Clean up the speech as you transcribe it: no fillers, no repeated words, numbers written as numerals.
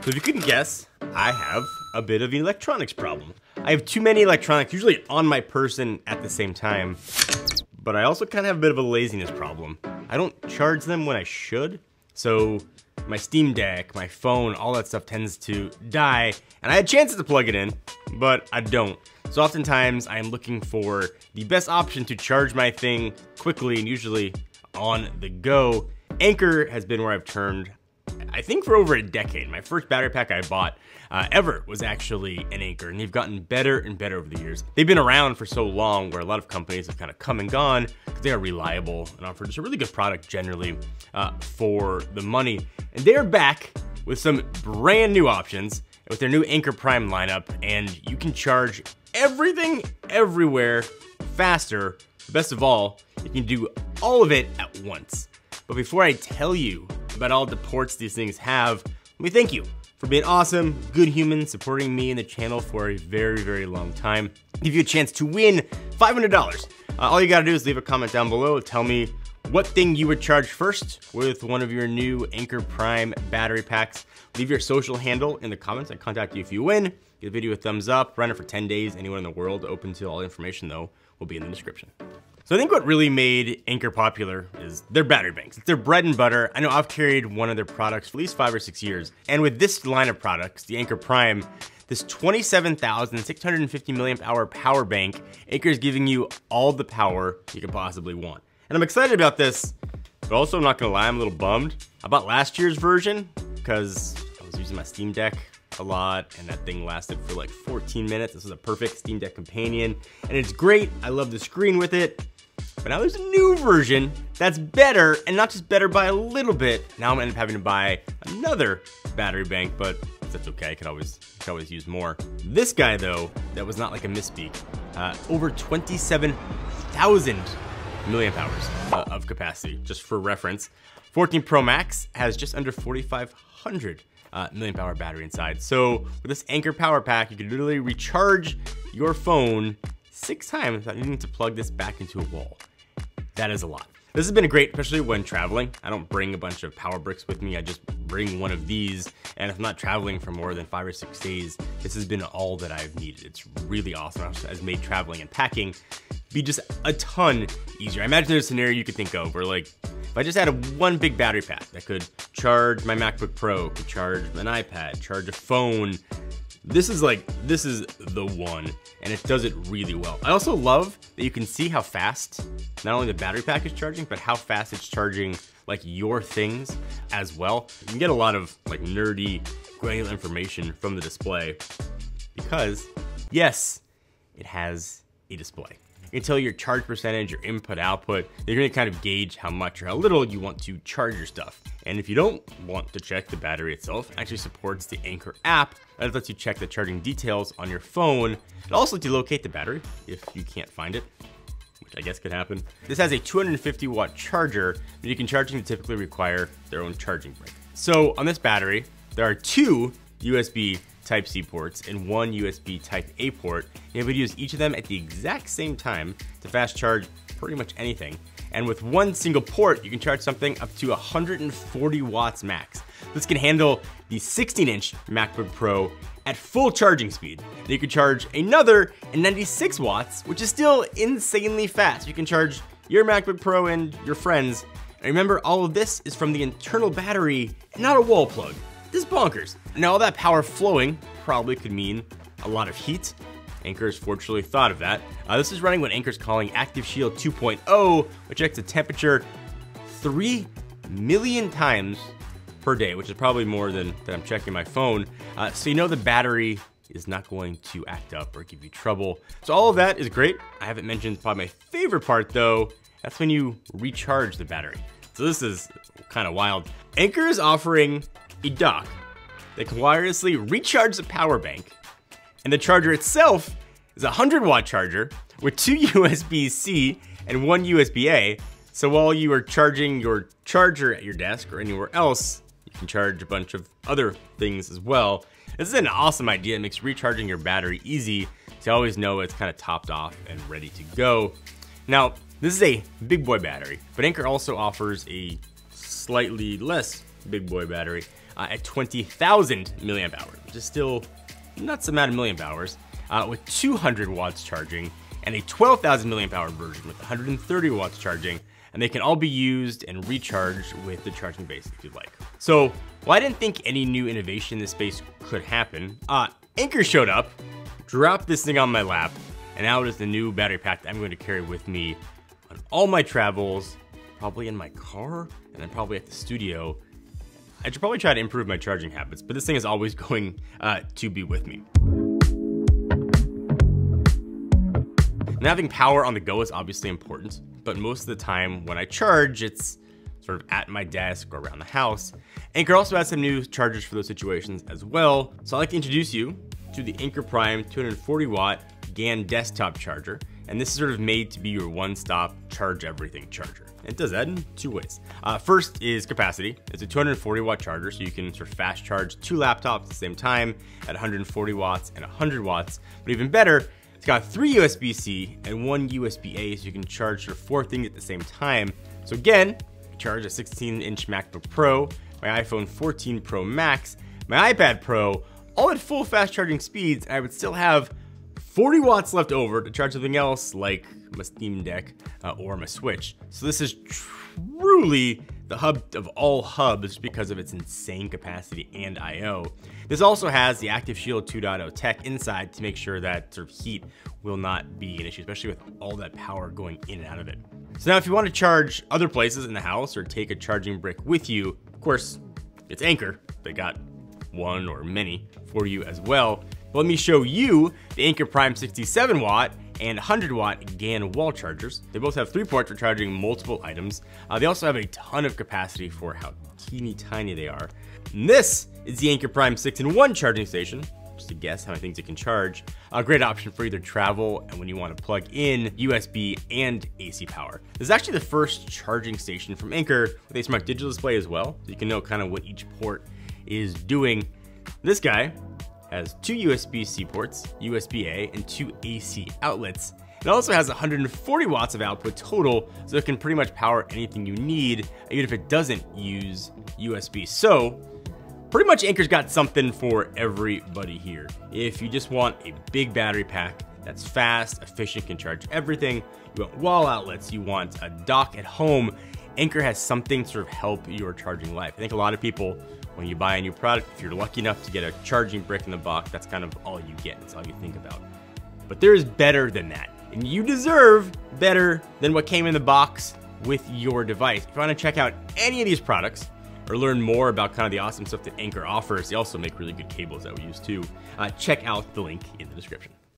So if you couldn't guess, I have a bit of an electronics problem. I have too many electronics, usually on my person at the same time, but I also kind of have a bit of a laziness problem. I don't charge them when I should, so my Steam Deck, my phone, all that stuff tends to die, and I had chances to plug it in, but I don't. So oftentimes I am looking for the best option to charge my thing quickly and usually on the go. Anker has been where I've turned, I think, for over a decade. My first battery pack I bought ever was actually an Anker, and they've gotten better and better over the years. They've been around for so long where a lot of companies have kind of come and gone because they are reliable and offer just a really good product generally for the money. And they're back with some brand new options with their new Anker Prime lineup, and you can charge everything everywhere faster. Best of all, you can do all of it at once. But before I tell you about all the ports these things have, let me thank you for being awesome, good humans, supporting me and the channel for a very, very long time. Give you a chance to win $500. All you gotta do is leave a comment down below. Tell me what thing you would charge first with one of your new Anker Prime battery packs. Leave your social handle in the comments. I contact you if you win. Give the video a thumbs up. Run it for 10 days. Anyone in the world open to all information, though, will be in the description. So I think what really made Anker popular is their battery banks. It's their bread and butter. I know I've carried one of their products for at least 5 or 6 years. And with this line of products, the Anker Prime, this 27,650 milliamp hour power bank, Anker is giving you all the power you could possibly want. And I'm excited about this, but also I'm not gonna lie, I'm a little bummed. I bought last year's version because I was using my Steam Deck a lot, and that thing lasted for like 14 minutes. This was a perfect Steam Deck companion, and it's great. I love the screen with it. But now there's a new version that's better, and not just better by a little bit. Now I'm gonna end up having to buy another battery bank, but that's okay. I could always use more. This guy though, that was not like a misspeak. Over 27,000 milliamp hours of capacity, just for reference. 14 Pro Max has just under 4,500 milliamp hour battery inside. So with this Anker power pack, you can literally recharge your phone 6 times without needing to plug this back into a wall. That is a lot. This has been great, especially when traveling. I don't bring a bunch of power bricks with me. I just bring one of these. And if I'm not traveling for more than 5 or 6 days, this has been all that I've needed. It's really awesome. It has made traveling and packing be just a ton easier. I imagine there's a scenario you could think of where, like, if I just had one big battery pack that could charge my MacBook Pro, could charge an iPad, charge a phone, this is the one, and it does it really well. I also love that you can see how fast not only the battery pack is charging, but how fast it's charging like your things as well. You can get a lot of like nerdy, granular information from the display because, yes, it has a display. You can tell your charge percentage, your input output. You're gonna kind of gauge how much or how little you want to charge your stuff. And if you don't want to check the battery itself, it actually supports the Anker app that lets you check the charging details on your phone. It also lets you locate the battery if you can't find it, which I guess could happen. This has a 250 watt charger that you can charging to typically require their own charging brick. So on this battery, there are 2 USB Type-C ports and 1 USB Type-A port. You're able to use each of them at the exact same time to fast charge pretty much anything. And with one single port, you can charge something up to 140 watts max. This can handle the 16-inch MacBook Pro at full charging speed. Then you can charge another at 96 watts, which is still insanely fast. You can charge your MacBook Pro and your friends. And remember, all of this is from the internal battery, and not a wall plug. This is bonkers. Now all that power flowing probably could mean a lot of heat. Anker has fortunately thought of that. This is running what Anker's calling Active Shield 2.0, which checks the temperature 3 million times per day, which is probably more than I'm checking my phone. So you know the battery is not going to act up or give you trouble. So all of that is great. I haven't mentioned probably my favorite part though. That's when you recharge the battery. So this is kind of wild. Anker is offering a dock that can wirelessly recharge the power bank, and the charger itself is a 100-watt charger with 2 USB-C and 1 USB-A. So while you are charging your charger at your desk or anywhere else, you can charge a bunch of other things as well. This is an awesome idea. It makes recharging your battery easy to always know it's kind of topped off and ready to go. Now, this is a big boy battery, but Anker also offers a slightly less big boy battery. at 20,000 milliamp hours, which is still nuts amount of milliamp hours, with 200 watts charging, and a 12,000 milliamp hour version with 130 watts charging, and they can all be used and recharged with the charging base if you'd like. So, while I didn't think any new innovation in this space could happen, Anker showed up, dropped this thing on my lap, and now it is the new battery pack that I'm going to carry with me on all my travels, probably in my car, and then probably at the studio. I should probably try to improve my charging habits, but this thing is always going to be with me. And having power on the go is obviously important, but most of the time when I charge, it's sort of at my desk or around the house. Anker also has some new chargers for those situations as well. So I'd like to introduce you to the Anker Prime 240 watt GaN desktop charger. And this is sort of made to be your one-stop charge everything charger. It does that in two ways. First is capacity. It's a 240 watt charger, so you can sort of fast charge 2 laptops at the same time at 140 watts and 100 watts. But even better, it's got 3 USB-C and 1 USB-A, so you can charge your 4 things at the same time. So again, I charge a 16-inch MacBook Pro, my iPhone 14 Pro Max, my iPad Pro, all at full fast charging speeds, and I would still have 40 watts left over to charge something else like my Steam Deck or my Switch. So this is truly the hub of all hubs because of its insane capacity and I/O. This also has the Active Shield 2.0 tech inside to make sure that sort of heat will not be an issue, especially with all that power going in and out of it. So now if you want to charge other places in the house or take a charging brick with you, of course, it's Anker. They got one or many for you as well. But let me show you the Anker Prime 67 watt and 100 watt GaN wall chargers. They both have 3 ports for charging multiple items. They also have a ton of capacity for how teeny tiny they are. And this is the Anker Prime 6-in-1 charging station. Just to guess how many things it can charge. A great option for either travel and when you want to plug in USB and AC power. This is actually the first charging station from Anker with a smart digital display as well, so you can know kind of what each port is doing. This guy has 2 USB-C ports, USB-A, and 2 AC outlets. It also has 140 watts of output total, so it can pretty much power anything you need, even if it doesn't use USB. So, pretty much Anker's got something for everybody here. If you just want a big battery pack that's fast, efficient, can charge everything, you want wall outlets, you want a dock at home, Anker has something to sort of help your charging life. I think a lot of people, when you buy a new product, if you're lucky enough to get a charging brick in the box, that's kind of all you get. That's all you think about. But there is better than that. And you deserve better than what came in the box with your device. If you want to check out any of these products or learn more about kind of the awesome stuff that Anker offers, they also make really good cables that we use too. Check out the link in the description.